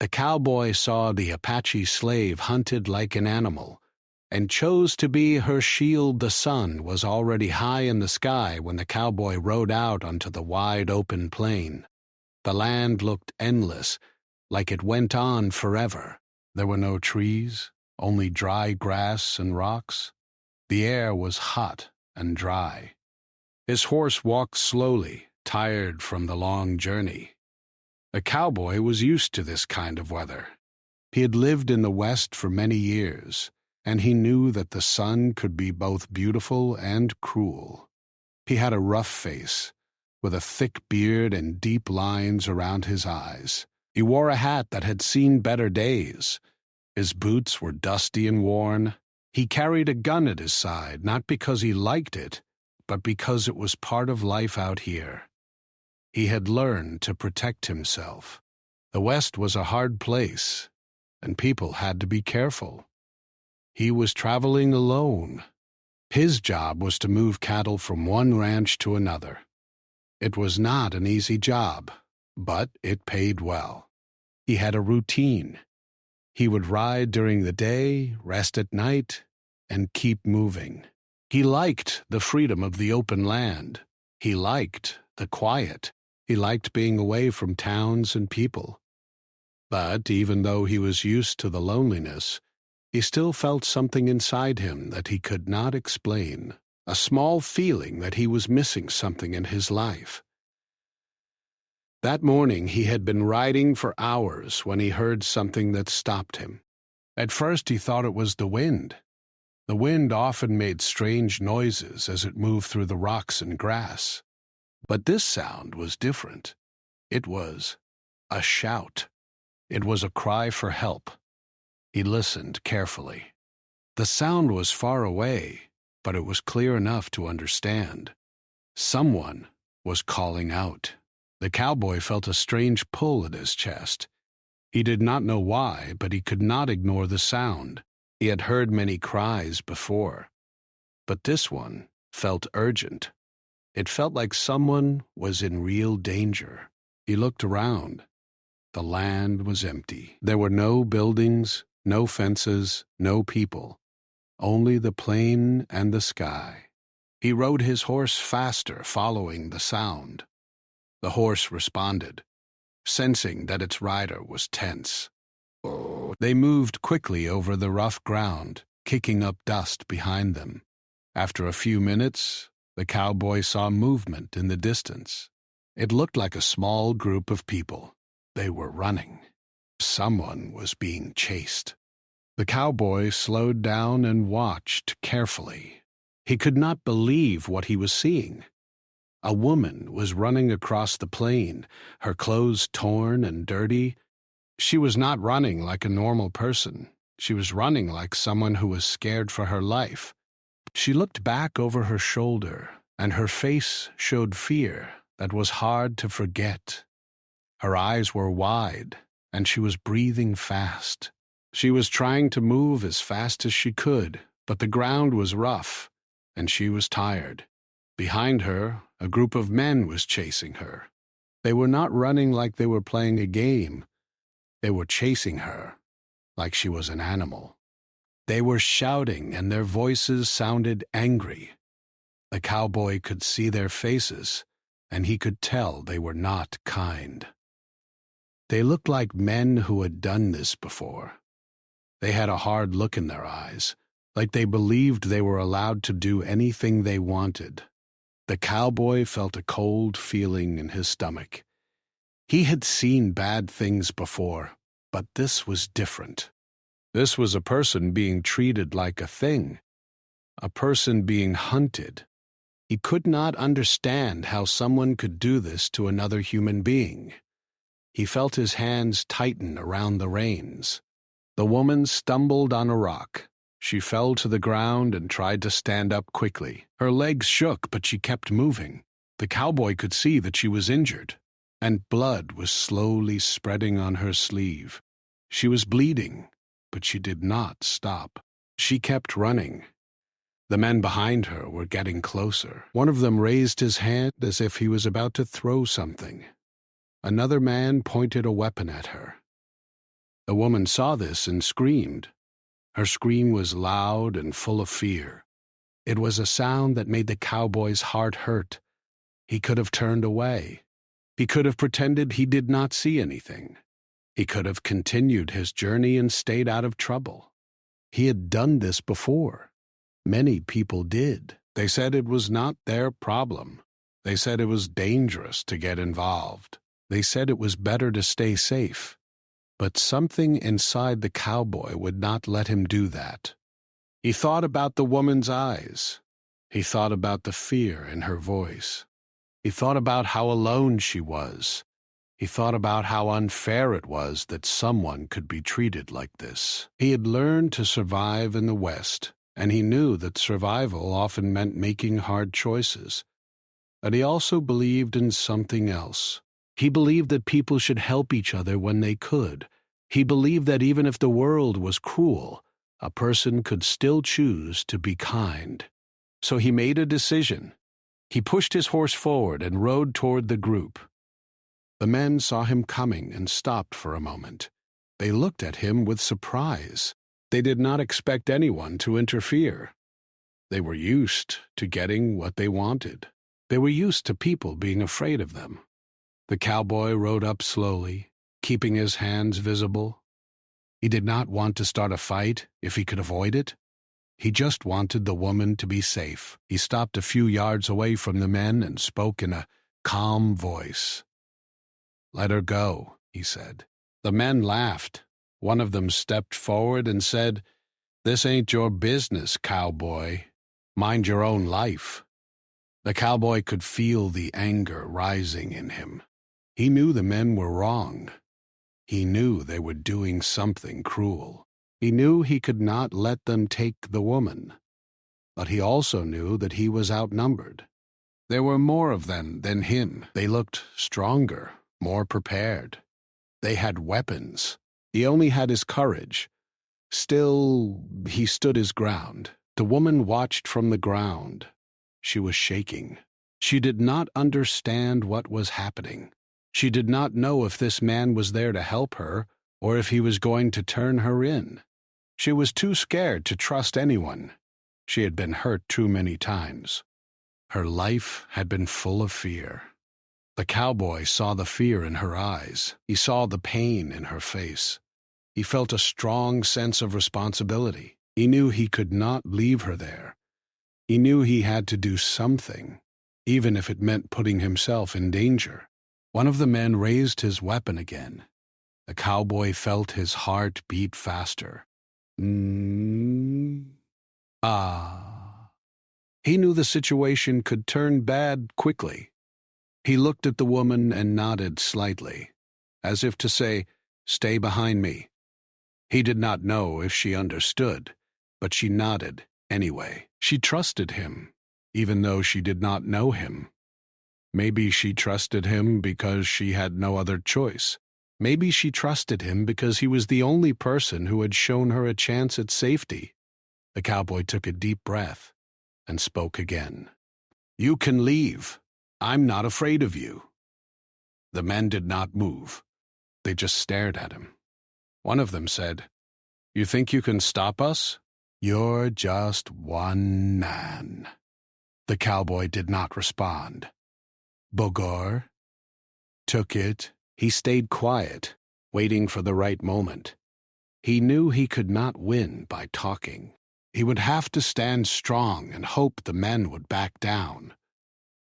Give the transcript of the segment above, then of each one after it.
The cowboy saw the Apache slave hunted like an animal, and chose to be her shield. The sun was already high in the sky when the cowboy rode out onto the wide open plain. The land looked endless, like it went on forever. There were no trees, only dry grass and rocks. The air was hot and dry. His horse walked slowly, tired from the long journey. The cowboy was used to this kind of weather. He had lived in the West for many years, and he knew that the sun could be both beautiful and cruel. He had a rough face, with a thick beard and deep lines around his eyes. He wore a hat that had seen better days. His boots were dusty and worn. He carried a gun at his side, not because he liked it, but because it was part of life out here. He had learned to protect himself. The West was a hard place, and people had to be careful. He was traveling alone. His job was to move cattle from one ranch to another. It was not an easy job, but it paid well. He had a routine. He would ride during the day, rest at night, and keep moving. He liked the freedom of the open land. He liked the quiet. He liked being away from towns and people. But even though he was used to the loneliness, he still felt something inside him that he could not explain, a small feeling that he was missing something in his life. That morning he had been riding for hours when he heard something that stopped him. At first he thought it was the wind. The wind often made strange noises as it moved through the rocks and grass. But this sound was different. It was a shout. It was a cry for help. He listened carefully. The sound was far away, but it was clear enough to understand. Someone was calling out. The cowboy felt a strange pull at his chest. He did not know why, but he could not ignore the sound. He had heard many cries before, but this one felt urgent. It felt like someone was in real danger. He looked around. The land was empty. There were no buildings, no fences, no people, only the plain and the sky. He rode his horse faster, following the sound. The horse responded, sensing that its rider was tense. They moved quickly over the rough ground, kicking up dust behind them. After a few minutes, the cowboy saw movement in the distance. It looked like a small group of people. They were running. Someone was being chased. The cowboy slowed down and watched carefully. He could not believe what he was seeing. A woman was running across the plain, her clothes torn and dirty. She was not running like a normal person. She was running like someone who was scared for her life. She looked back over her shoulder, and her face showed fear that was hard to forget. Her eyes were wide, and she was breathing fast. She was trying to move as fast as she could, but the ground was rough, and she was tired. Behind her, a group of men was chasing her. They were not running like they were playing a game. They were chasing her like she was an animal. They were shouting, and their voices sounded angry. The cowboy could see their faces, and he could tell they were not kind. They looked like men who had done this before. They had a hard look in their eyes, like they believed they were allowed to do anything they wanted. The cowboy felt a cold feeling in his stomach. He had seen bad things before, but this was different. This was a person being treated like a thing, a person being hunted. He could not understand how someone could do this to another human being. He felt his hands tighten around the reins. The woman stumbled on a rock. She fell to the ground and tried to stand up quickly. Her legs shook, but she kept moving. The cowboy could see that she was injured, and blood was slowly spreading on her sleeve. She was bleeding, but she did not stop. She kept running. The men behind her were getting closer. One of them raised his hand as if he was about to throw something. Another man pointed a weapon at her. The woman saw this and screamed. Her scream was loud and full of fear. It was a sound that made the cowboy's heart hurt. He could have turned away. He could have pretended he did not see anything. He could have continued his journey and stayed out of trouble. He had done this before. Many people did. They said it was not their problem. They said it was dangerous to get involved. They said it was better to stay safe. But something inside the cowboy would not let him do that. He thought about the woman's eyes. He thought about the fear in her voice. He thought about how alone she was. He thought about how unfair it was that someone could be treated like this. He had learned to survive in the West, and he knew that survival often meant making hard choices. But he also believed in something else. He believed that people should help each other when they could. He believed that even if the world was cruel, a person could still choose to be kind. So he made a decision. He pushed his horse forward and rode toward the group. The men saw him coming and stopped for a moment. They looked at him with surprise. They did not expect anyone to interfere. They were used to getting what they wanted. They were used to people being afraid of them. The cowboy rode up slowly, keeping his hands visible. He did not want to start a fight if he could avoid it. He just wanted the woman to be safe. He stopped a few yards away from the men and spoke in a calm voice. "Let her go," he said. The men laughed. One of them stepped forward and said, "This ain't your business, cowboy. Mind your own life." The cowboy could feel the anger rising in him. He knew the men were wrong. He knew they were doing something cruel. He knew he could not let them take the woman. But he also knew that he was outnumbered. There were more of them than him. They looked stronger, more prepared. They had weapons. He only had his courage. Still, he stood his ground. The woman watched from the ground. She was shaking. She did not understand what was happening. She did not know if this man was there to help her or if he was going to turn her in. She was too scared to trust anyone. She had been hurt too many times. Her life had been full of fear. The cowboy saw the fear in her eyes. He saw the pain in her face. He felt a strong sense of responsibility. He knew he could not leave her there. He knew he had to do something, even if it meant putting himself in danger. One of the men raised his weapon again. The cowboy felt his heart beat faster. Ah. He knew the situation could turn bad quickly. He looked at the woman and nodded slightly, as if to say, "Stay behind me." He did not know if she understood, but she nodded anyway. She trusted him, even though she did not know him. Maybe she trusted him because she had no other choice. Maybe she trusted him because he was the only person who had shown her a chance at safety. The cowboy took a deep breath and spoke again. "You can leave. I'm not afraid of you." The men did not move. They just stared at him. One of them said, "You think you can stop us? You're just one man." The cowboy did not respond. Bogor took it. He stayed quiet, waiting for the right moment. He knew he could not win by talking. He would have to stand strong and hope the men would back down.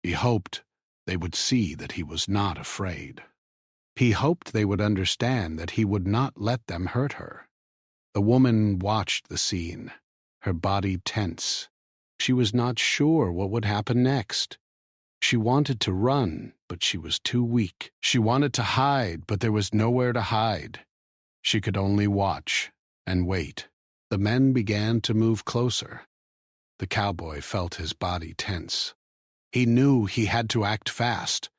He hoped they would see that he was not afraid. He hoped they would understand that he would not let them hurt her. The woman watched the scene, her body tense. She was not sure what would happen next. She wanted to run, but she was too weak. She wanted to hide, but there was nowhere to hide. She could only watch and wait. The men began to move closer. The cowboy felt his body tense. He knew he had to act fast.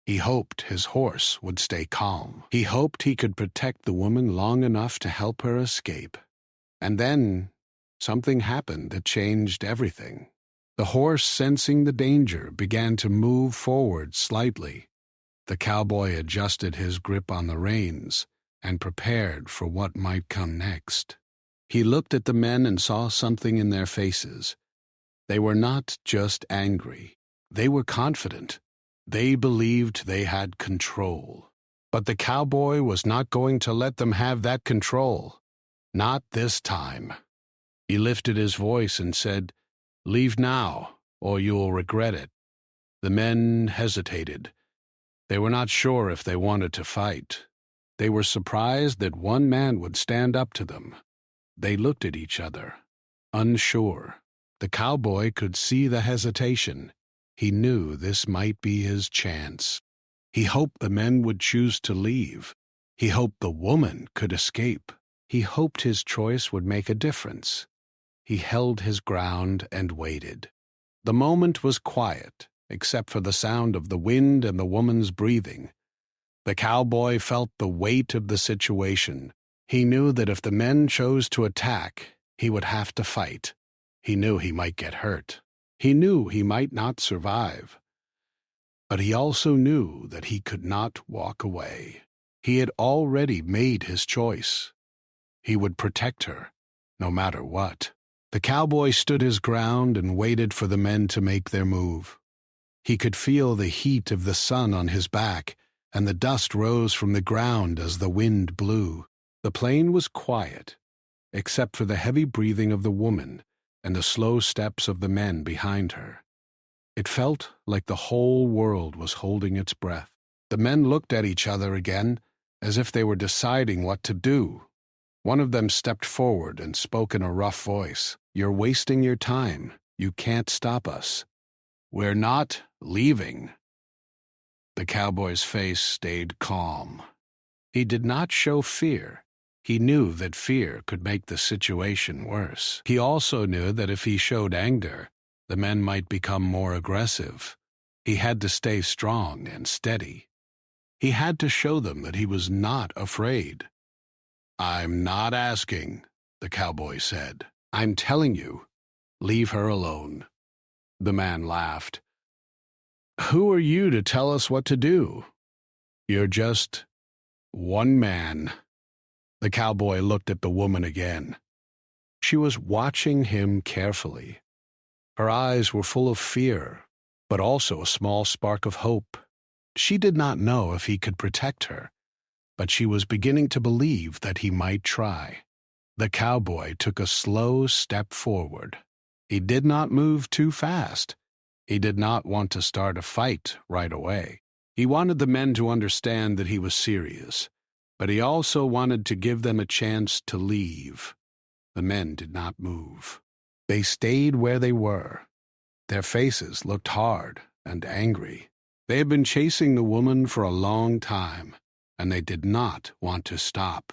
He hoped his horse would stay calm. He hoped he could protect the woman long enough to help her escape. And then something happened that changed everything. The horse, sensing the danger, began to move forward slightly. The cowboy adjusted his grip on the reins. and prepared for what might come next. He looked at the men and saw something in their faces. They were not just angry. They were confident. They believed they had control. But the cowboy was not going to let them have that control. Not this time. He lifted his voice and said, "Leave now, or you'll regret it." The men hesitated. They were not sure if they wanted to fight. They were surprised that one man would stand up to them. They looked at each other, unsure. The cowboy could see the hesitation. He knew this might be his chance. He hoped the men would choose to leave. He hoped the woman could escape. He hoped his choice would make a difference. He held his ground and waited. The moment was quiet, except for the sound of the wind and the woman's breathing. The cowboy felt the weight of the situation. He knew that if the men chose to attack, he would have to fight. He knew he might get hurt. He knew he might not survive. But he also knew that he could not walk away. He had already made his choice. He would protect her, no matter what. The cowboy stood his ground and waited for the men to make their move. He could feel the heat of the sun on his back, and the dust rose from the ground as the wind blew. The plain was quiet, except for the heavy breathing of the woman and the slow steps of the men behind her. It felt like the whole world was holding its breath. The men looked at each other again, as if they were deciding what to do. One of them stepped forward and spoke in a rough voice. "You're wasting your time. You can't stop us. We're not leaving." The cowboy's face stayed calm. He did not show fear. He knew that fear could make the situation worse. He also knew that if he showed anger, the men might become more aggressive. He had to stay strong and steady. He had to show them that he was not afraid. "I'm not asking," the cowboy said. "I'm telling you, leave her alone." The man laughed. "Who are you to tell us what to do? You're just one man." The cowboy looked at the woman again. She was watching him carefully. Her eyes were full of fear, but also a small spark of hope. She did not know if he could protect her, but she was beginning to believe that he might try. The cowboy took a slow step forward. He did not move too fast. He did not want to start a fight right away. He wanted the men to understand that he was serious, but he also wanted to give them a chance to leave. The men did not move. They stayed where they were. Their faces looked hard and angry. They had been chasing the woman for a long time, and they did not want to stop.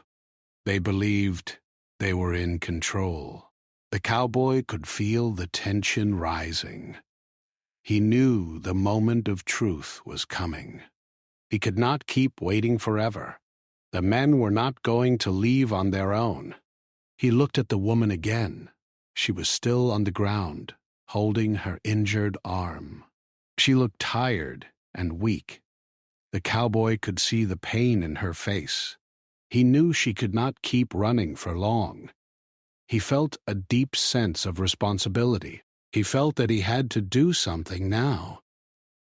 They believed they were in control. The cowboy could feel the tension rising. He knew the moment of truth was coming. He could not keep waiting forever. The men were not going to leave on their own. He looked at the woman again. She was still on the ground, holding her injured arm. She looked tired and weak. The cowboy could see the pain in her face. He knew she could not keep running for long. He felt a deep sense of responsibility. He felt that he had to do something now.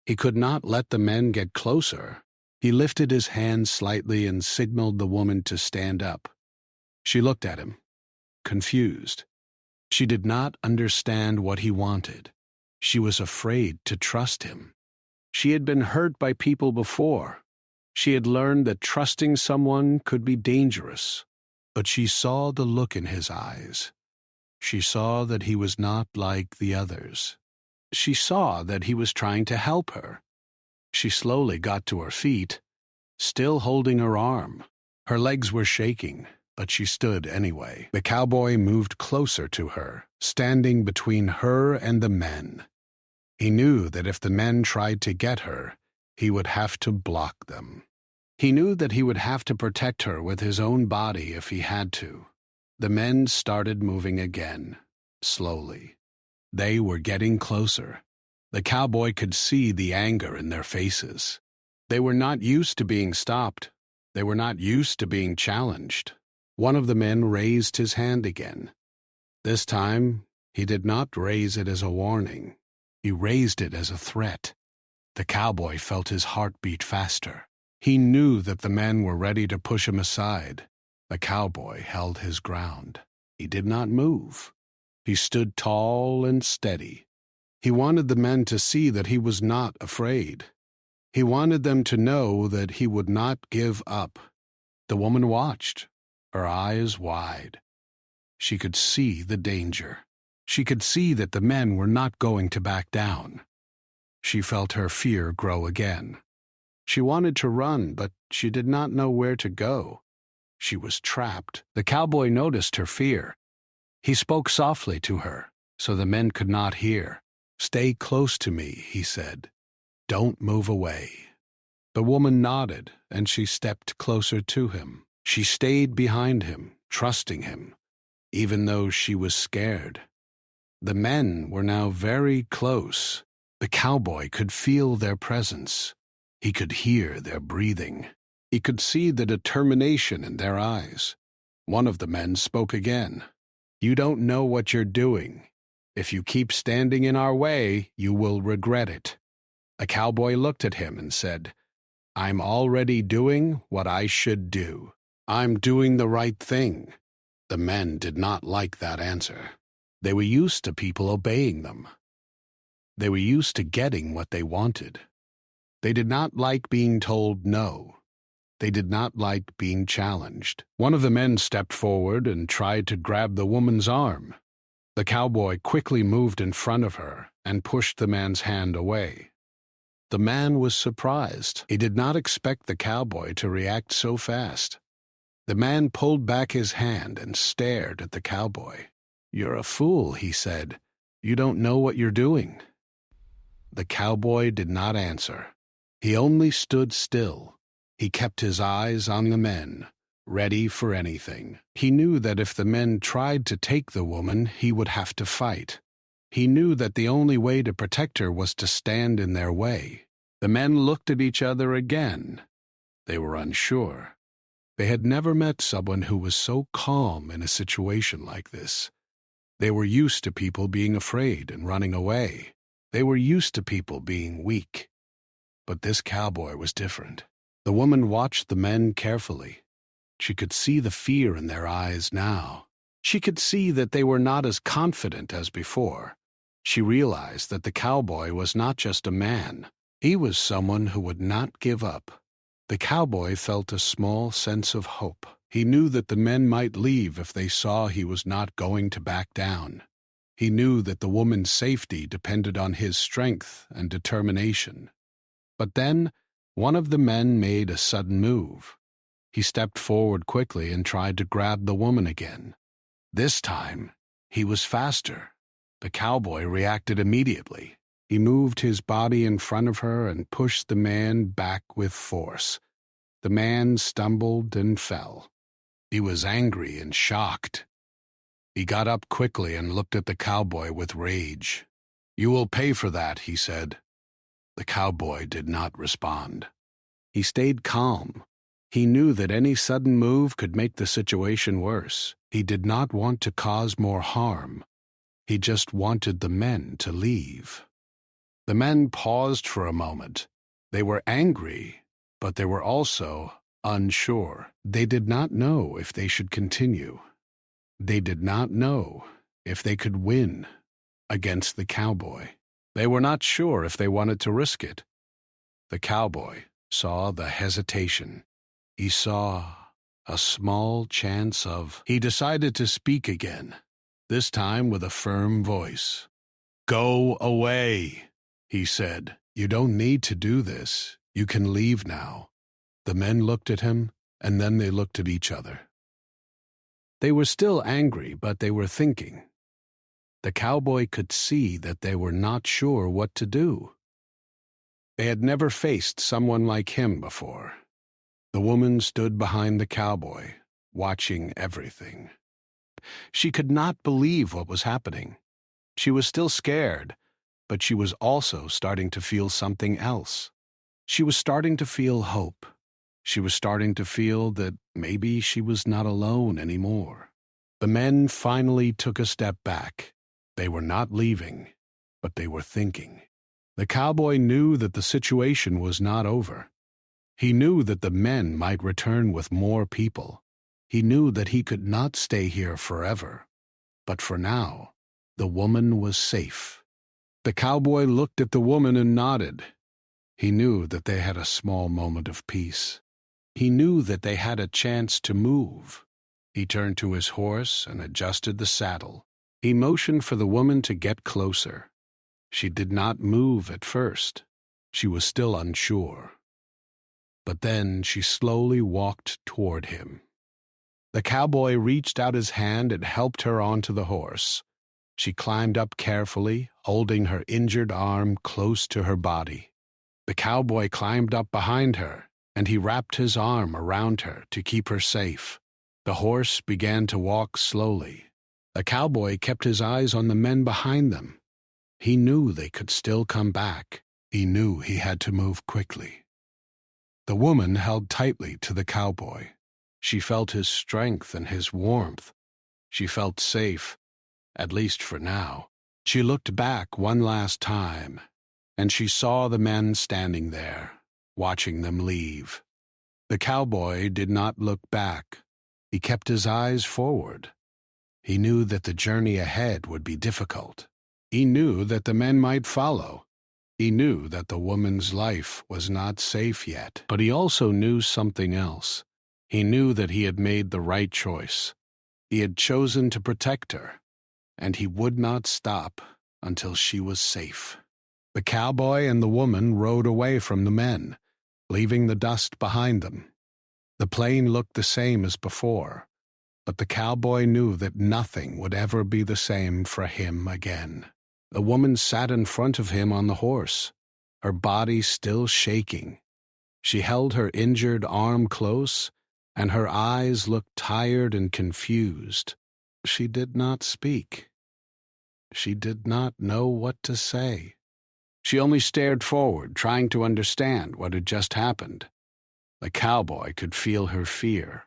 He could not let the men get closer. He lifted his hand slightly and signaled the woman to stand up. She looked at him, confused. She did not understand what he wanted. She was afraid to trust him. She had been hurt by people before. She had learned that trusting someone could be dangerous. But she saw the look in his eyes. She saw that he was not like the others. She saw that he was trying to help her. She slowly got to her feet, still holding her arm. Her legs were shaking, but she stood anyway. The cowboy moved closer to her, standing between her and the men. He knew that if the men tried to get her, he would have to block them. He knew that he would have to protect her with his own body if he had to. The men started moving again, slowly. They were getting closer. The cowboy could see the anger in their faces. They were not used to being stopped. They were not used to being challenged. One of the men raised his hand again. This time, he did not raise it as a warning. He raised it as a threat. The cowboy felt his heart beat faster. He knew that the men were ready to push him aside. The cowboy held his ground. He did not move. He stood tall and steady. He wanted the men to see that he was not afraid. He wanted them to know that he would not give up. The woman watched, her eyes wide. She could see the danger. She could see that the men were not going to back down. She felt her fear grow again. She wanted to run, but she did not know where to go. She was trapped. The cowboy noticed her fear. He spoke softly to her, so the men could not hear. "Stay close to me," he said. "Don't move away." The woman nodded, and she stepped closer to him. She stayed behind him, trusting him, even though she was scared. The men were now very close. The cowboy could feel their presence. He could hear their breathing. He could see the determination in their eyes. One of the men spoke again. "You don't know what you're doing. If you keep standing in our way, you will regret it." The cowboy looked at him and said, "I'm already doing what I should do. I'm doing the right thing." The men did not like that answer. They were used to people obeying them. They were used to getting what they wanted. They did not like being told no. They did not like being challenged. One of the men stepped forward and tried to grab the woman's arm. The cowboy quickly moved in front of her and pushed the man's hand away. The man was surprised. He did not expect the cowboy to react so fast. The man pulled back his hand and stared at the cowboy. "You're a fool," he said. "You don't know what you're doing." The cowboy did not answer. He only stood still. He kept his eyes on the men, ready for anything. He knew that if the men tried to take the woman, he would have to fight. He knew that the only way to protect her was to stand in their way. The men looked at each other again. They were unsure. They had never met someone who was so calm in a situation like this. They were used to people being afraid and running away. They were used to people being weak. But this cowboy was different. The woman watched the men carefully. She could see the fear in their eyes now. She could see that they were not as confident as before. She realized that the cowboy was not just a man. He was someone who would not give up. The cowboy felt a small sense of hope. He knew that the men might leave if they saw he was not going to back down. He knew that the woman's safety depended on his strength and determination. But then, one of the men made a sudden move. He stepped forward quickly and tried to grab the woman again. This time, he was faster. The cowboy reacted immediately. He moved his body in front of her and pushed the man back with force. The man stumbled and fell. He was angry and shocked. He got up quickly and looked at the cowboy with rage. "You will pay for that," he said. The cowboy did not respond. He stayed calm. He knew that any sudden move could make the situation worse. He did not want to cause more harm. He just wanted the men to leave. The men paused for a moment. They were angry, but they were also unsure. They did not know if they should continue. They did not know if they could win against the cowboy. They were not sure if they wanted to risk it. The cowboy saw the hesitation. He saw a small chance of... He decided to speak again, this time with a firm voice. "Go away," he said. "You don't need to do this. You can leave now." The men looked at him, and then they looked at each other. They were still angry, but they were thinking. The cowboy could see that they were not sure what to do. They had never faced someone like him before. The woman stood behind the cowboy, watching everything. She could not believe what was happening. She was still scared, but she was also starting to feel something else. She was starting to feel hope. She was starting to feel that maybe she was not alone anymore. The men finally took a step back. They were not leaving, but they were thinking. The cowboy knew that the situation was not over. He knew that the men might return with more people. He knew that he could not stay here forever. But for now, the woman was safe. The cowboy looked at the woman and nodded. He knew that they had a small moment of peace. He knew that they had a chance to move. He turned to his horse and adjusted the saddle. He motioned for the woman to get closer. She did not move at first. She was still unsure. But then she slowly walked toward him. The cowboy reached out his hand and helped her onto the horse. She climbed up carefully, holding her injured arm close to her body. The cowboy climbed up behind her, and he wrapped his arm around her to keep her safe. The horse began to walk slowly. The cowboy kept his eyes on the men behind them. He knew they could still come back. He knew he had to move quickly. The woman held tightly to the cowboy. She felt his strength and his warmth. She felt safe, at least for now. She looked back one last time, and she saw the men standing there, watching them leave. The cowboy did not look back. He kept his eyes forward. He knew that the journey ahead would be difficult. He knew that the men might follow. He knew that the woman's life was not safe yet. But he also knew something else. He knew that he had made the right choice. He had chosen to protect her, and he would not stop until she was safe. The cowboy and the woman rode away from the men, leaving the dust behind them. The plain looked the same as before, but the cowboy knew that nothing would ever be the same for him again. The woman sat in front of him on the horse, her body still shaking. She held her injured arm close, and her eyes looked tired and confused. She did not speak. She did not know what to say. She only stared forward, trying to understand what had just happened. The cowboy could feel her fear.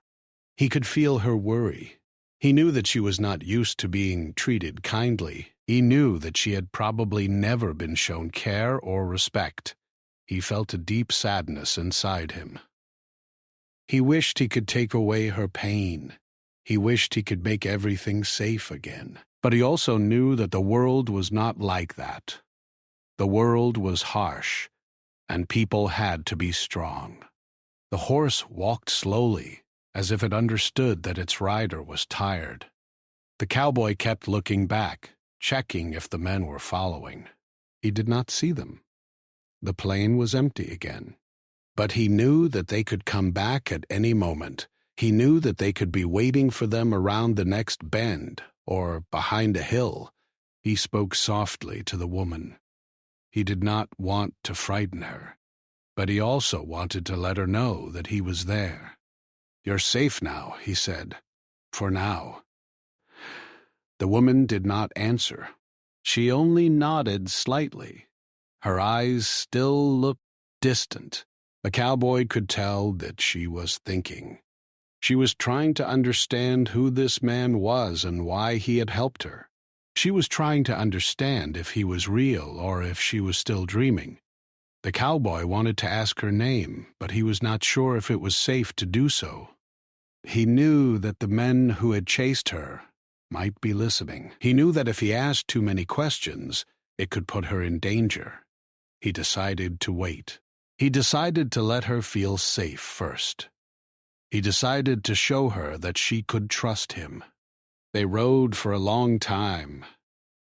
He could feel her worry. He knew that she was not used to being treated kindly. He knew that she had probably never been shown care or respect. He felt a deep sadness inside him. He wished he could take away her pain. He wished he could make everything safe again. But he also knew that the world was not like that. The world was harsh, and people had to be strong. The horse walked slowly, as if it understood that its rider was tired. The cowboy kept looking back, checking if the men were following. He did not see them. The plain was empty again. But he knew that they could come back at any moment. He knew that they could be waiting for them around the next bend or behind a hill. He spoke softly to the woman. He did not want to frighten her, but he also wanted to let her know that he was there. "You're safe now," he said. "For now." The woman did not answer. She only nodded slightly. Her eyes still looked distant. The cowboy could tell that she was thinking. She was trying to understand who this man was and why he had helped her. She was trying to understand if he was real or if she was still dreaming. The cowboy wanted to ask her name, but he was not sure if it was safe to do so. He knew that the men who had chased her might be listening. He knew that if he asked too many questions, it could put her in danger. He decided to wait. He decided to let her feel safe first. He decided to show her that she could trust him. They rode for a long time.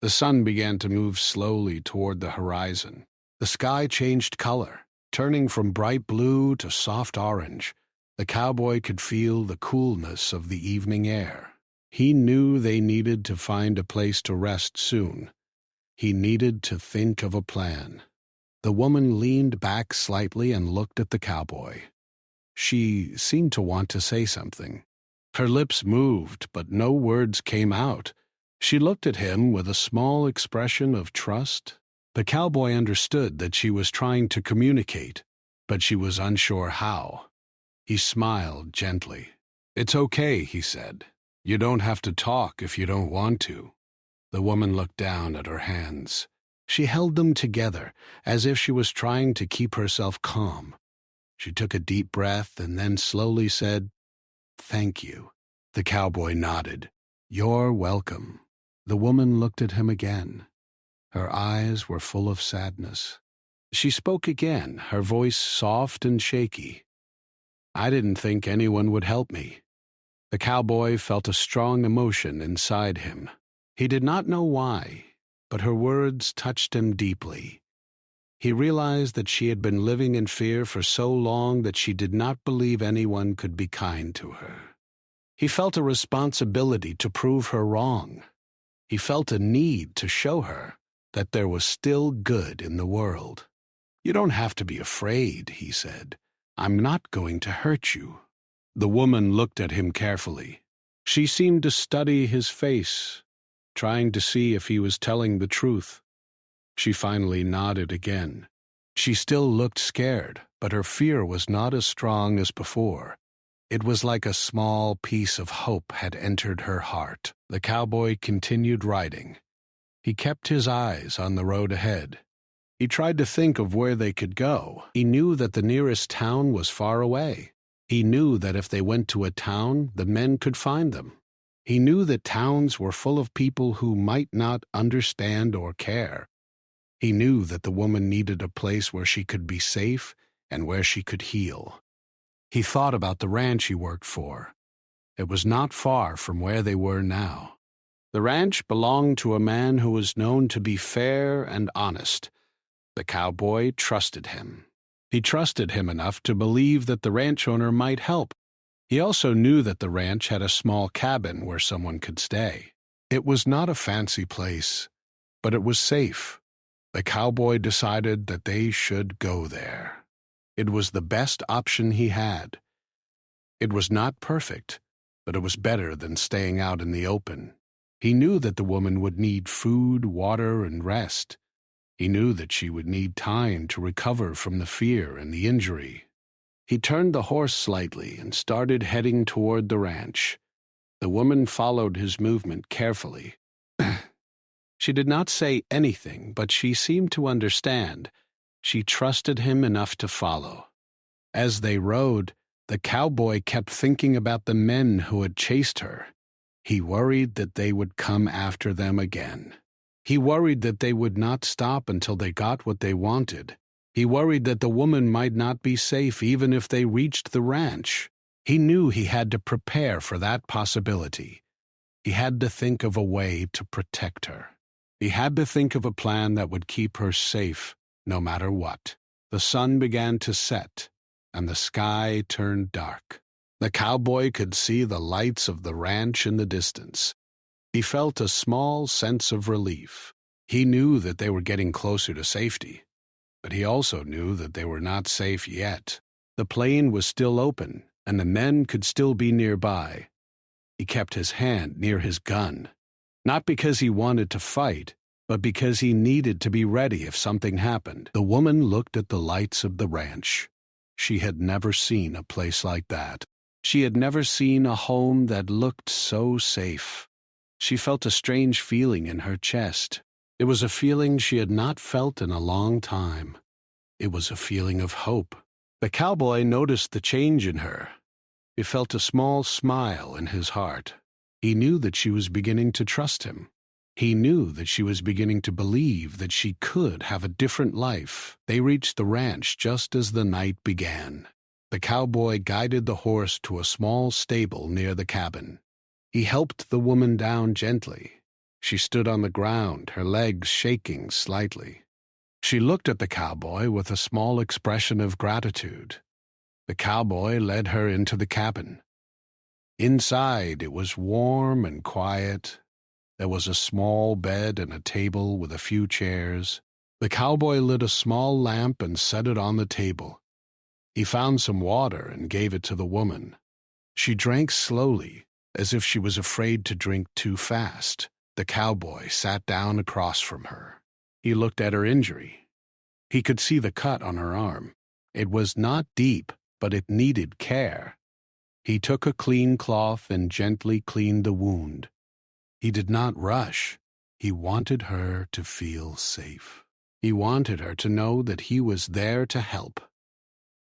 The sun began to move slowly toward the horizon. The sky changed color, turning from bright blue to soft orange. The cowboy could feel the coolness of the evening air. He knew they needed to find a place to rest soon. He needed to think of a plan. The woman leaned back slightly and looked at the cowboy. She seemed to want to say something. Her lips moved, but no words came out. She looked at him with a small expression of trust. The cowboy understood that she was trying to communicate, but she was unsure how. He smiled gently. "It's okay," he said. "You don't have to talk if you don't want to." The woman looked down at her hands. She held them together, as if she was trying to keep herself calm. She took a deep breath and then slowly said, "Thank you." The cowboy nodded. "You're welcome." The woman looked at him again. Her eyes were full of sadness. She spoke again, her voice soft and shaky. "I didn't think anyone would help me." The cowboy felt a strong emotion inside him. He did not know why, but her words touched him deeply. He realized that she had been living in fear for so long that she did not believe anyone could be kind to her. He felt a responsibility to prove her wrong. He felt a need to show her that there was still good in the world. "You don't have to be afraid," he said. "I'm not going to hurt you." The woman looked at him carefully. She seemed to study his face, trying to see if he was telling the truth. She finally nodded again. She still looked scared, but her fear was not as strong as before. It was like a small piece of hope had entered her heart. The cowboy continued riding. He kept his eyes on the road ahead. He tried to think of where they could go. He knew that the nearest town was far away. He knew that if they went to a town, the men could find them. He knew that towns were full of people who might not understand or care. He knew that the woman needed a place where she could be safe and where she could heal. He thought about the ranch he worked for. It was not far from where they were now. The ranch belonged to a man who was known to be fair and honest. The cowboy trusted him. He trusted him enough to believe that the ranch owner might help. He also knew that the ranch had a small cabin where someone could stay. It was not a fancy place, but it was safe. The cowboy decided that they should go there. It was the best option he had. It was not perfect, but it was better than staying out in the open. He knew that the woman would need food, water, and rest. He knew that she would need time to recover from the fear and the injury. He turned the horse slightly and started heading toward the ranch. The woman followed his movement carefully. She did not say anything, but she seemed to understand. She trusted him enough to follow. As they rode, the cowboy kept thinking about the men who had chased her. He worried that they would come after them again. He worried that they would not stop until they got what they wanted. He worried that the woman might not be safe even if they reached the ranch. He knew he had to prepare for that possibility. He had to think of a way to protect her. He had to think of a plan that would keep her safe no matter what. The sun began to set, and the sky turned dark. The cowboy could see the lights of the ranch in the distance. He felt a small sense of relief. He knew that they were getting closer to safety, but he also knew that they were not safe yet. The plain was still open, and the men could still be nearby. He kept his hand near his gun, not because he wanted to fight, but because he needed to be ready if something happened. The woman looked at the lights of the ranch. She had never seen a place like that. She had never seen a home that looked so safe. She felt a strange feeling in her chest. It was a feeling she had not felt in a long time. It was a feeling of hope. The cowboy noticed the change in her. He felt a small smile in his heart. He knew that she was beginning to trust him. He knew that she was beginning to believe that she could have a different life. They reached the ranch just as the night began. The cowboy guided the horse to a small stable near the cabin. He helped the woman down gently. She stood on the ground, her legs shaking slightly. She looked at the cowboy with a small expression of gratitude. The cowboy led her into the cabin. Inside, it was warm and quiet. There was a small bed and a table with a few chairs. The cowboy lit a small lamp and set it on the table. He found some water and gave it to the woman. She drank slowly, as if she was afraid to drink too fast. The cowboy sat down across from her. He looked at her injury. He could see the cut on her arm. It was not deep, but it needed care. He took a clean cloth and gently cleaned the wound. He did not rush. He wanted her to feel safe. He wanted her to know that he was there to help.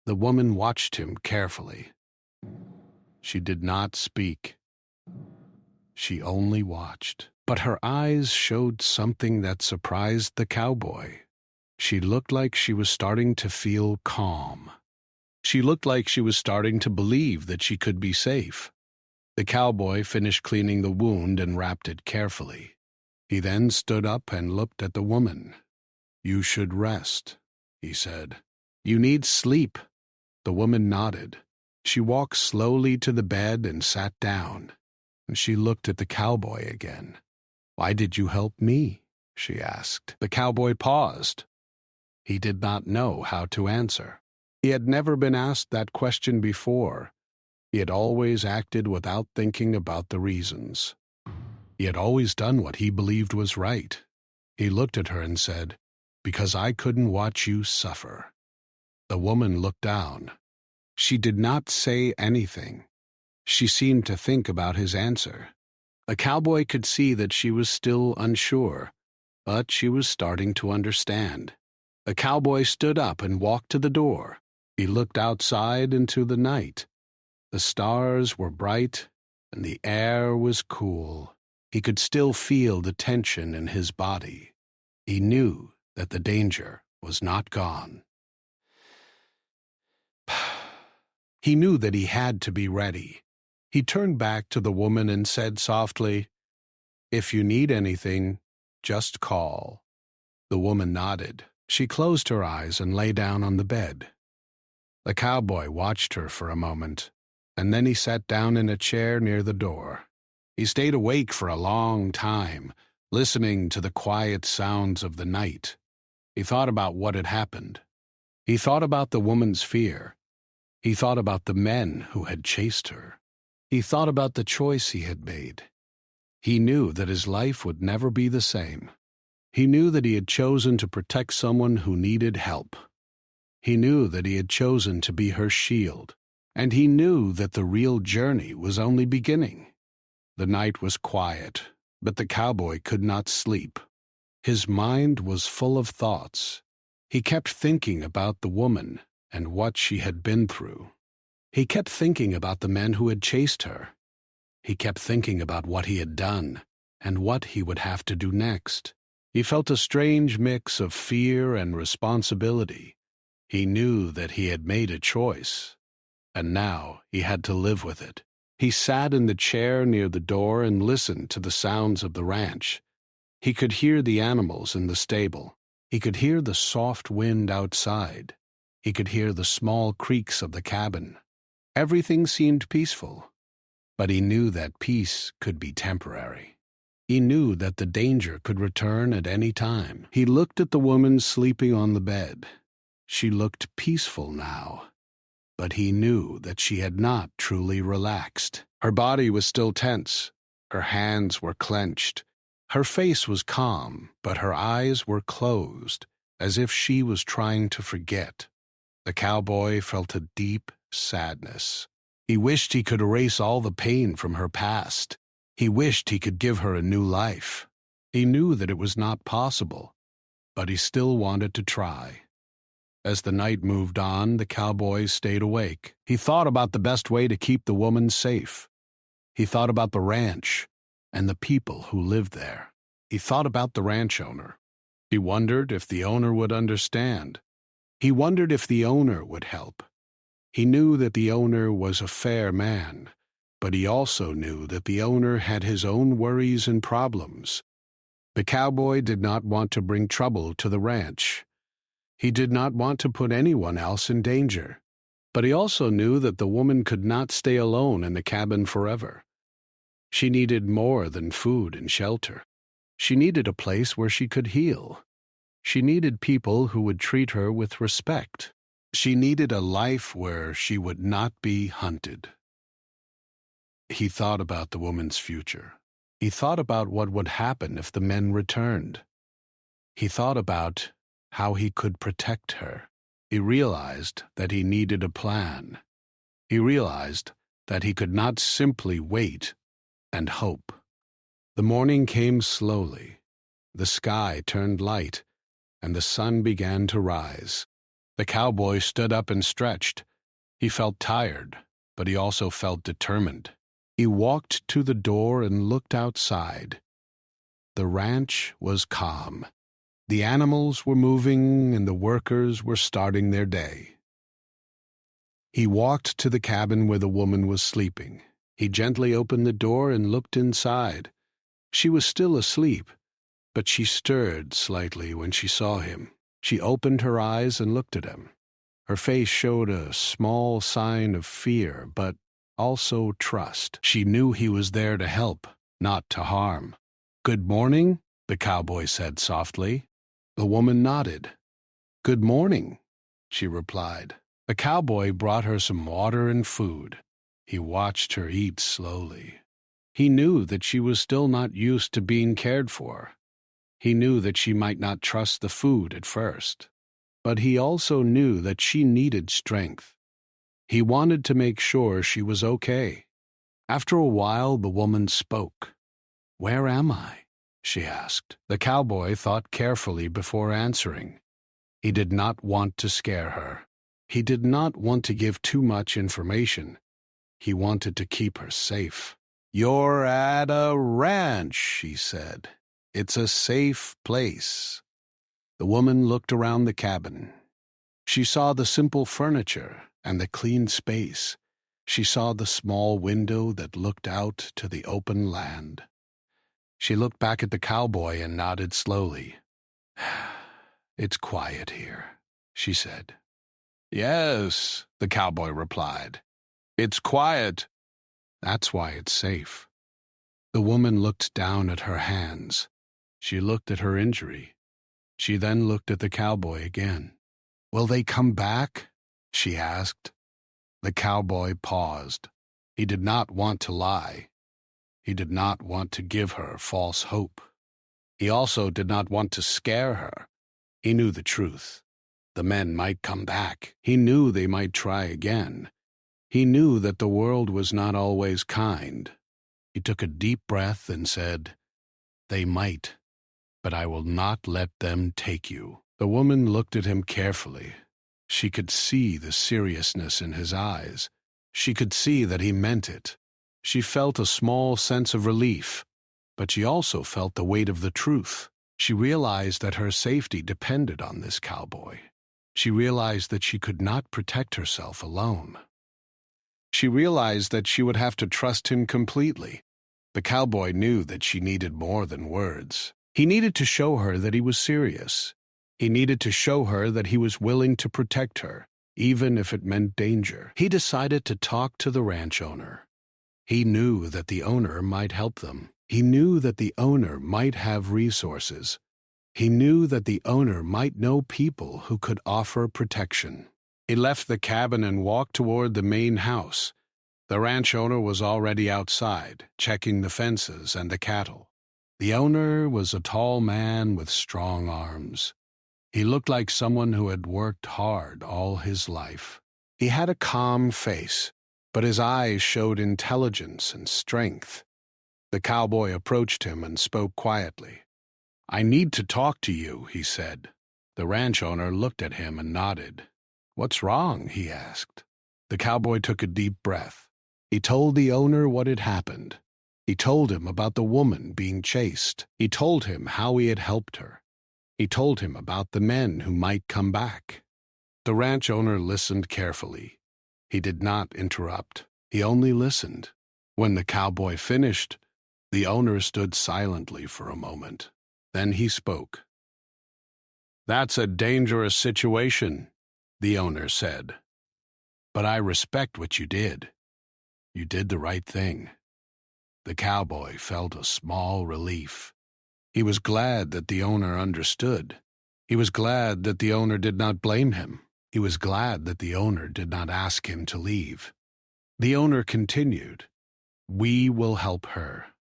The woman watched him carefully. She did not speak. She only watched. But her eyes showed something that surprised the cowboy. She looked like she was starting to feel calm. She looked like she was starting to believe that she could be safe. The cowboy finished cleaning the wound and wrapped it carefully. He then stood up and looked at the woman. "You should rest," he said. "You need sleep." The woman nodded. She walked slowly to the bed and sat down. She looked at the cowboy again. "Why did you help me?" she asked. The cowboy paused. He did not know how to answer. He had never been asked that question before. He had always acted without thinking about the reasons. He had always done what he believed was right. He looked at her and said, "Because I couldn't watch you suffer." The woman looked down. She did not say anything. She seemed to think about his answer. The cowboy could see that she was still unsure, but she was starting to understand. The cowboy stood up and walked to the door. He looked outside into the night. The stars were bright, and the air was cool. He could still feel the tension in his body. He knew that the danger was not gone. He knew that he had to be ready. He turned back to the woman and said softly, "If you need anything, just call." The woman nodded. She closed her eyes and lay down on the bed. The cowboy watched her for a moment, and then he sat down in a chair near the door. He stayed awake for a long time, listening to the quiet sounds of the night. He thought about what had happened. He thought about the woman's fear. He thought about the men who had chased her. He thought about the choice he had made. He knew that his life would never be the same. He knew that he had chosen to protect someone who needed help. He knew that he had chosen to be her shield, and he knew that the real journey was only beginning. The night was quiet, but the cowboy could not sleep. His mind was full of thoughts. He kept thinking about the woman and what she had been through. He kept thinking about the men who had chased her. He kept thinking about what he had done and what he would have to do next. He felt a strange mix of fear and responsibility. He knew that he had made a choice, and now he had to live with it. He sat in the chair near the door and listened to the sounds of the ranch. He could hear the animals in the stable. He could hear the soft wind outside. He could hear the small creaks of the cabin. Everything seemed peaceful, but he knew that peace could be temporary. He knew that the danger could return at any time. He looked at the woman sleeping on the bed. She looked peaceful now, but he knew that she had not truly relaxed. Her body was still tense. Her hands were clenched. Her face was calm, but her eyes were closed, as if she was trying to forget. The cowboy felt a deep sadness. He wished he could erase all the pain from her past. He wished he could give her a new life. He knew that it was not possible, but he still wanted to try. As the night moved on, the cowboy stayed awake. He thought about the best way to keep the woman safe. He thought about the ranch and the people who lived there. He thought about the ranch owner. He wondered if the owner would understand. He wondered if the owner would help. He knew that the owner was a fair man, but he also knew that the owner had his own worries and problems. The cowboy did not want to bring trouble to the ranch. He did not want to put anyone else in danger, but he also knew that the woman could not stay alone in the cabin forever. She needed more than food and shelter. She needed a place where she could heal. She needed people who would treat her with respect. She needed a life where she would not be hunted. He thought about the woman's future. He thought about what would happen if the men returned. He thought about how he could protect her. He realized that he needed a plan. He realized that he could not simply wait and hope. The morning came slowly. The sky turned light, and the sun began to rise. The cowboy stood up and stretched. He felt tired, but he also felt determined. He walked to the door and looked outside. The ranch was calm. The animals were moving, and the workers were starting their day. He walked to the cabin where the woman was sleeping. He gently opened the door and looked inside. She was still asleep, but she stirred slightly when she saw him. She opened her eyes and looked at him. Her face showed a small sign of fear, but also trust. She knew he was there to help, not to harm. "Good morning," the cowboy said softly. The woman nodded. "Good morning," she replied. The cowboy brought her some water and food. He watched her eat slowly. He knew that she was still not used to being cared for. He knew that she might not trust the food at first. But he also knew that she needed strength. He wanted to make sure she was okay. After a while, the woman spoke. "Where am I?" she asked. The cowboy thought carefully before answering. He did not want to scare her. He did not want to give too much information. He wanted to keep her safe. "You're at a ranch," she said. "It's a safe place." The woman looked around the cabin. She saw the simple furniture and the clean space. She saw the small window that looked out to the open land. She looked back at the cowboy and nodded slowly. "It's quiet here," she said. "Yes," the cowboy replied. "It's quiet. That's why it's safe." The woman looked down at her hands. She looked at her injury. She then looked at the cowboy again. "Will they come back?" she asked. The cowboy paused. He did not want to lie. He did not want to give her false hope. He also did not want to scare her. He knew the truth. The men might come back. He knew they might try again. He knew that the world was not always kind. He took a deep breath and said, "They might, but I will not let them take you." The woman looked at him carefully. She could see the seriousness in his eyes. She could see that he meant it. She felt a small sense of relief, but she also felt the weight of the truth. She realized that her safety depended on this cowboy. She realized that she could not protect herself alone. She realized that she would have to trust him completely. The cowboy knew that she needed more than words. He needed to show her that he was serious. He needed to show her that he was willing to protect her, even if it meant danger. He decided to talk to the ranch owner. He knew that the owner might help them. He knew that the owner might have resources. He knew that the owner might know people who could offer protection. He left the cabin and walked toward the main house. The ranch owner was already outside, checking the fences and the cattle. The owner was a tall man with strong arms. He looked like someone who had worked hard all his life. He had a calm face, but his eyes showed intelligence and strength. The cowboy approached him and spoke quietly. "I need to talk to you," he said. The ranch owner looked at him and nodded. "What's wrong?" he asked. The cowboy took a deep breath. He told the owner what had happened. He told him about the woman being chased. He told him how he had helped her. He told him about the men who might come back. The ranch owner listened carefully. He did not interrupt. He only listened. When the cowboy finished, the owner stood silently for a moment. Then he spoke. "That's a dangerous situation," the owner said. "But I respect what you did. You did the right thing." The cowboy felt a small relief. He was glad that the owner understood. He was glad that the owner did not blame him. He was glad that the owner did not ask him to leave. The owner continued, "We will help her.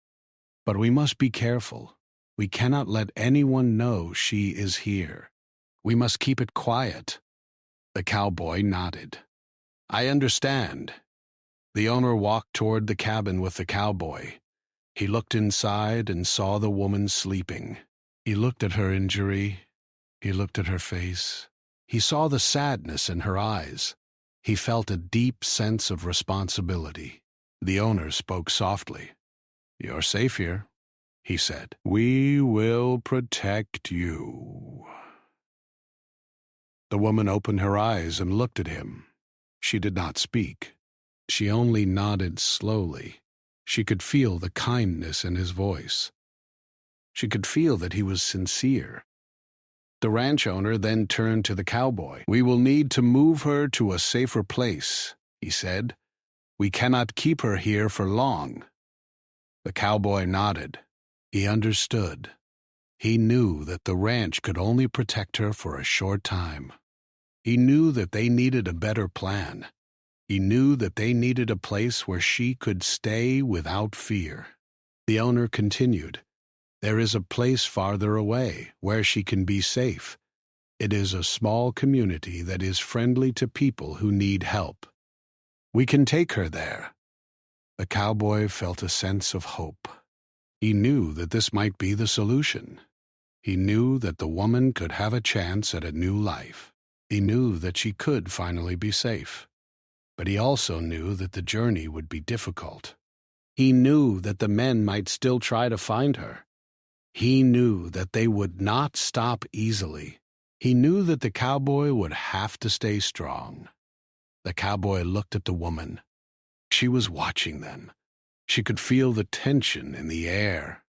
But we must be careful. We cannot let anyone know she is here. We must keep it quiet." The cowboy nodded. "I understand. The owner walked toward the cabin with the cowboy. He looked inside and saw the woman sleeping. He looked at her injury. He looked at her face. He saw the sadness in her eyes. He felt a deep sense of responsibility. The owner spoke softly. "You're safe here," he said. "We will protect you." The woman opened her eyes and looked at him. She did not speak. She only nodded slowly. She could feel the kindness in his voice. She could feel that he was sincere. The ranch owner then turned to the cowboy. "We will need to move her to a safer place," he said. "We cannot keep her here for long." The cowboy nodded. He understood. He knew that the ranch could only protect her for a short time. He knew that they needed a better plan. He knew that they needed a place where she could stay without fear. The owner continued, "There is a place farther away where she can be safe. It is a small community that is friendly to people who need help. We can take her there." The cowboy felt a sense of hope. He knew that this might be the solution. He knew that the woman could have a chance at a new life. He knew that she could finally be safe. But he also knew that the journey would be difficult. He knew that the men might still try to find her. He knew that they would not stop easily. He knew that the cowboy would have to stay strong. The cowboy looked at the woman. She was watching them. She could feel the tension in the air.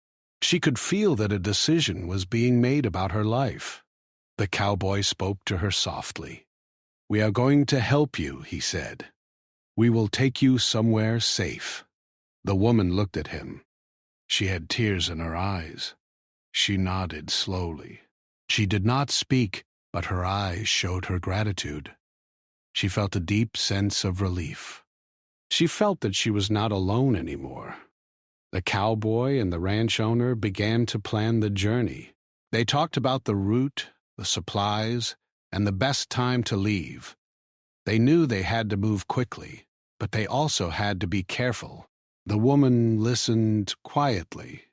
She could feel that a decision was being made about her life. The cowboy spoke to her softly. "We are going to help you," he said. "We will take you somewhere safe." The woman looked at him. She had tears in her eyes. She nodded slowly. She did not speak, but her eyes showed her gratitude. She felt a deep sense of relief. She felt that she was not alone anymore. The cowboy and the ranch owner began to plan the journey. They talked about the route, the supplies, and the best time to leave. They knew they had to move quickly, but they also had to be careful. The woman listened quietly.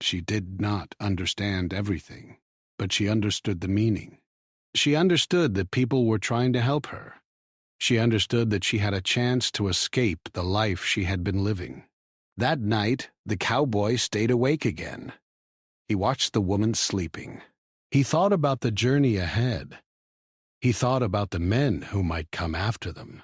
She did not understand everything, but she understood the meaning. She understood that people were trying to help her. She understood that she had a chance to escape the life she had been living. That night, the cowboy stayed awake again. He watched the woman sleeping. He thought about the journey ahead. He thought about the men who might come after them.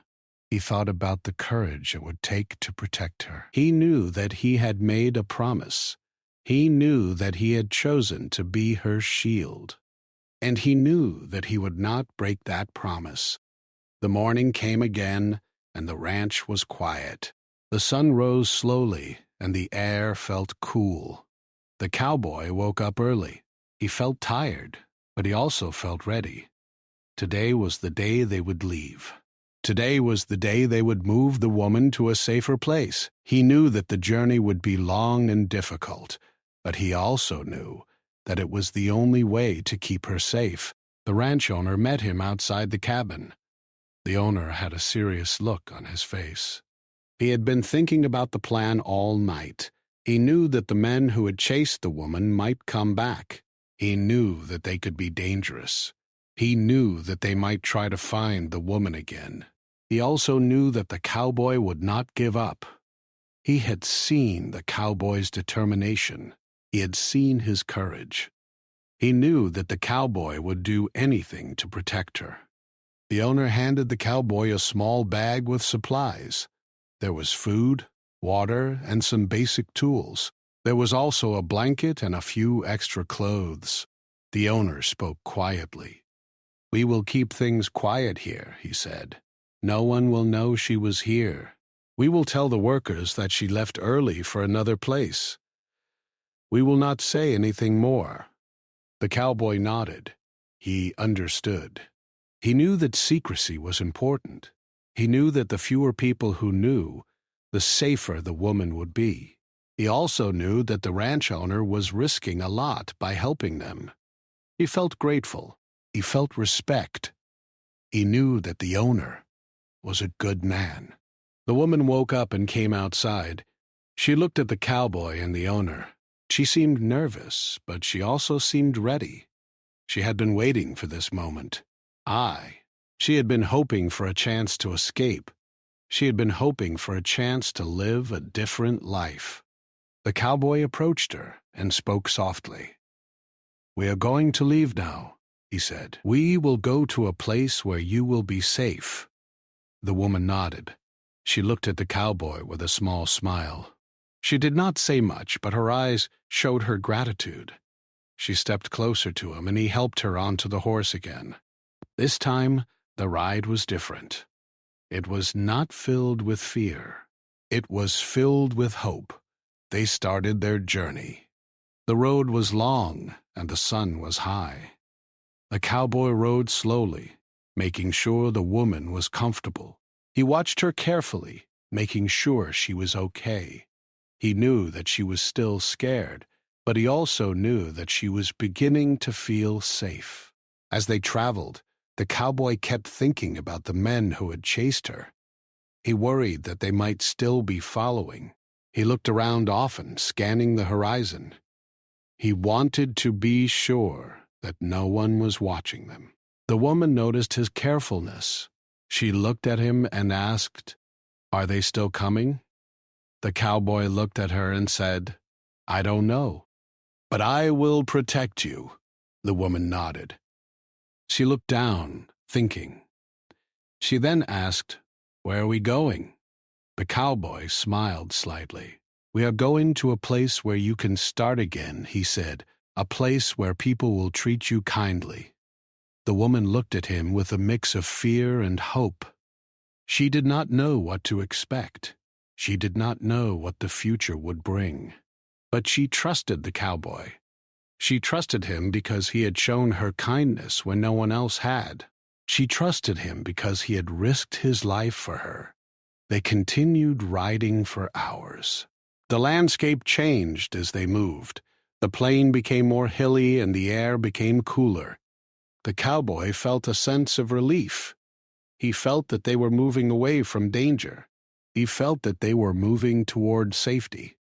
He thought about the courage it would take to protect her. He knew that he had made a promise. He knew that he had chosen to be her shield. And he knew that he would not break that promise. The morning came again, and the ranch was quiet. The sun rose slowly, and the air felt cool. The cowboy woke up early. He felt tired, but he also felt ready. Today was the day they would leave. Today was the day they would move the woman to a safer place. He knew that the journey would be long and difficult, but he also knew that it was the only way to keep her safe. The ranch owner met him outside the cabin. The owner had a serious look on his face. He had been thinking about the plan all night. He knew that the men who had chased the woman might come back. He knew that they could be dangerous. He knew that they might try to find the woman again. He also knew that the cowboy would not give up. He had seen the cowboy's determination. He had seen his courage. He knew that the cowboy would do anything to protect her. The owner handed the cowboy a small bag with supplies. There was food, water, and some basic tools. There was also a blanket and a few extra clothes. The owner spoke quietly. "We will keep things quiet here," he said. "No one will know she was here. We will tell the workers that she left early for another place. We will not say anything more." The cowboy nodded. He understood. He knew that secrecy was important. He knew that the fewer people who knew, the safer the woman would be. He also knew that the ranch owner was risking a lot by helping them. He felt grateful. He felt respect. He knew that the owner was a good man. The woman woke up and came outside. She looked at the cowboy and the owner. She seemed nervous, but she also seemed ready. She had been waiting for this moment. She had been hoping for a chance to escape. She had been hoping for a chance to live a different life. The cowboy approached her and spoke softly. "We are going to leave now," he said. "We will go to a place where you will be safe." The woman nodded. She looked at the cowboy with a small smile. She did not say much, but her eyes showed her gratitude. She stepped closer to him, and he helped her onto the horse again. This time, the ride was different. It was not filled with fear. It was filled with hope. They started their journey. The road was long, and the sun was high. The cowboy rode slowly, making sure the woman was comfortable. He watched her carefully, making sure she was okay. He knew that she was still scared, but he also knew that she was beginning to feel safe. As they traveled, the cowboy kept thinking about the men who had chased her. He worried that they might still be following. He looked around often, scanning the horizon. He wanted to be sure that no one was watching them. The woman noticed his carefulness. She looked at him and asked, "Are they still coming?" The cowboy looked at her and said, "I don't know, but I will protect you." The woman nodded. She looked down, thinking. She then asked, "Where are we going?" The cowboy smiled slightly. "We are going to a place where you can start again," he said, "a place where people will treat you kindly." The woman looked at him with a mix of fear and hope. She did not know what to expect. She did not know what the future would bring. But she trusted the cowboy. She trusted him because he had shown her kindness when no one else had. She trusted him because he had risked his life for her. They continued riding for hours. The landscape changed as they moved. The plain became more hilly and the air became cooler. The cowboy felt a sense of relief. He felt that they were moving away from danger. He felt that they were moving toward safety.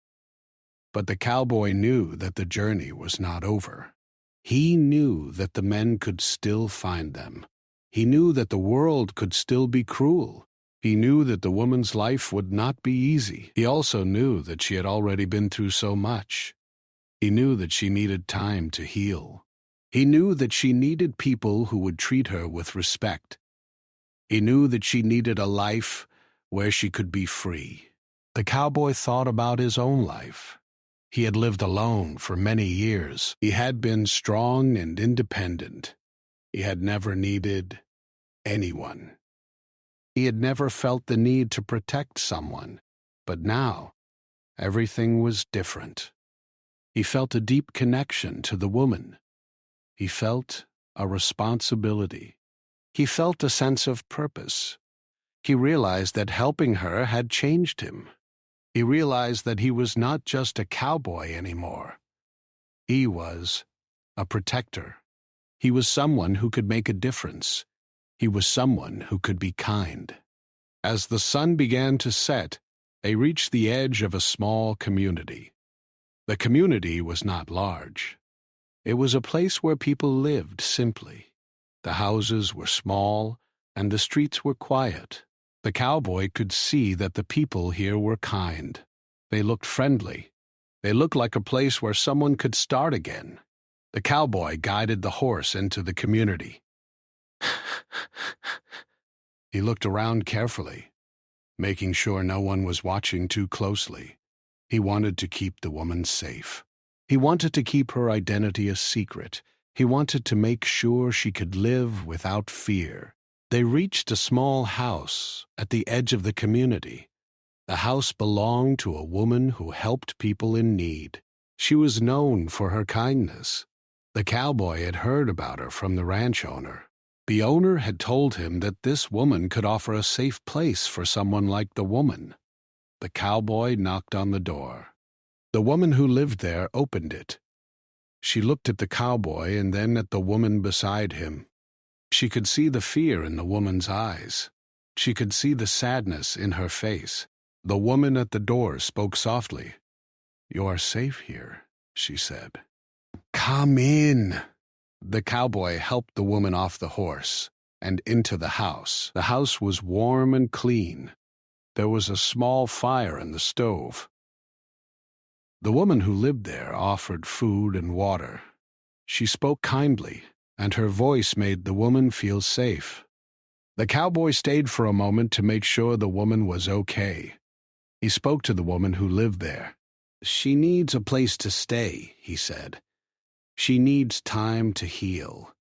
But the cowboy knew that the journey was not over. He knew that the men could still find them. He knew that the world could still be cruel. He knew that the woman's life would not be easy. He also knew that she had already been through so much. He knew that she needed time to heal. He knew that she needed people who would treat her with respect. He knew that she needed a life where she could be free. The cowboy thought about his own life. He had lived alone for many years. He had been strong and independent. He had never needed anyone. He had never felt the need to protect someone. But now, everything was different. He felt a deep connection to the woman. He felt a responsibility. He felt a sense of purpose. He realized that helping her had changed him. He realized that he was not just a cowboy anymore. He was a protector. He was someone who could make a difference. He was someone who could be kind. As the sun began to set, they reached the edge of a small community. The community was not large. It was a place where people lived simply. The houses were small, and the streets were quiet. The cowboy could see that the people here were kind. They looked friendly. They looked like a place where someone could start again. The cowboy guided the horse into the community. He looked around carefully, making sure no one was watching too closely. He wanted to keep the woman safe. He wanted to keep her identity a secret. He wanted to make sure she could live without fear. They reached a small house at the edge of the community. The house belonged to a woman who helped people in need. She was known for her kindness. The cowboy had heard about her from the ranch owner. The owner had told him that this woman could offer a safe place for someone like the woman. The cowboy knocked on the door. The woman who lived there opened it. She looked at the cowboy and then at the woman beside him. She could see the fear in the woman's eyes. She could see the sadness in her face. The woman at the door spoke softly. "You are safe here," she said. "Come in." The cowboy helped the woman off the horse and into the house. The house was warm and clean. There was a small fire in the stove. The woman who lived there offered food and water. She spoke kindly, and her voice made the woman feel safe. The cowboy stayed for a moment to make sure the woman was okay. He spoke to the woman who lived there. "She needs a place to stay," he said. "She needs time to heal."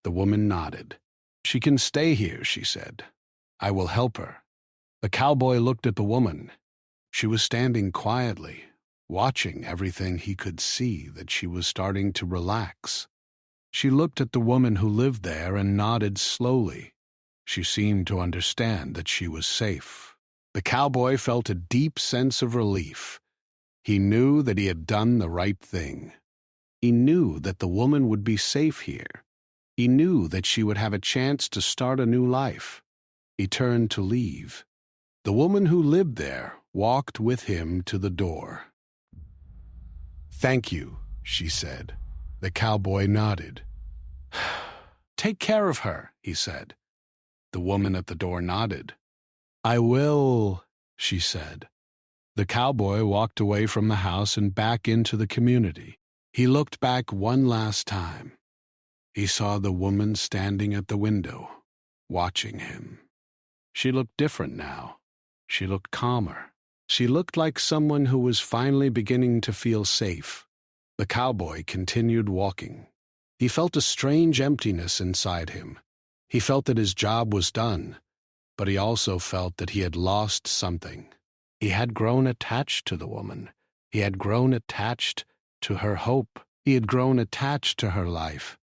The woman nodded. "She can stay here," she said. "I will help her." The cowboy looked at the woman. She was standing quietly, watching everything. He could see that she was starting to relax. She looked at the woman who lived there and nodded slowly. She seemed to understand that she was safe. The cowboy felt a deep sense of relief. He knew that he had done the right thing. He knew that the woman would be safe here. He knew that she would have a chance to start a new life. He turned to leave. The woman who lived there walked with him to the door. "Thank you," she said. The cowboy nodded. "Take care of her," he said. The woman at the door nodded. "I will," she said. The cowboy walked away from the house and back into the community. He looked back one last time. He saw the woman standing at the window, watching him. She looked different now. She looked calmer. She looked like someone who was finally beginning to feel safe. The cowboy continued walking. He felt a strange emptiness inside him. He felt that his job was done, but he also felt that he had lost something. He had grown attached to the woman. He had grown attached to her hope. He had grown attached to her life.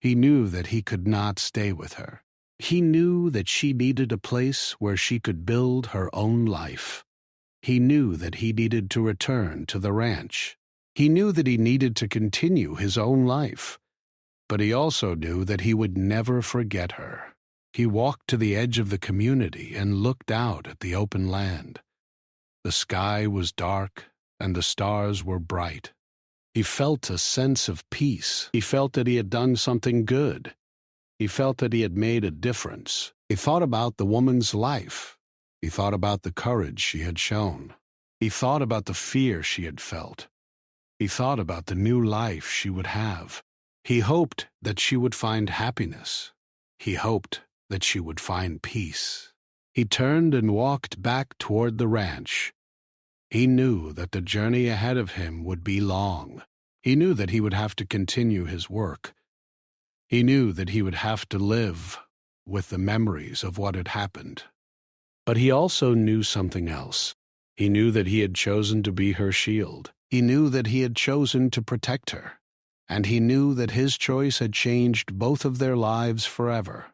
He knew that he could not stay with her. He knew that she needed a place where she could build her own life. He knew that he needed to return to the ranch. He knew that he needed to continue his own life. But he also knew that he would never forget her. He walked to the edge of the community and looked out at the open land. The sky was dark and the stars were bright. He felt a sense of peace. He felt that he had done something good. He felt that he had made a difference. He thought about the woman's life. He thought about the courage she had shown. He thought about the fear she had felt. He thought about the new life she would have. He hoped that she would find happiness. He hoped that she would find peace. He turned and walked back toward the ranch. He knew that the journey ahead of him would be long. He knew that he would have to continue his work. He knew that he would have to live with the memories of what had happened. But he also knew something else. He knew that he had chosen to be her shield. He knew that he had chosen to protect her. And he knew that his choice had changed both of their lives forever.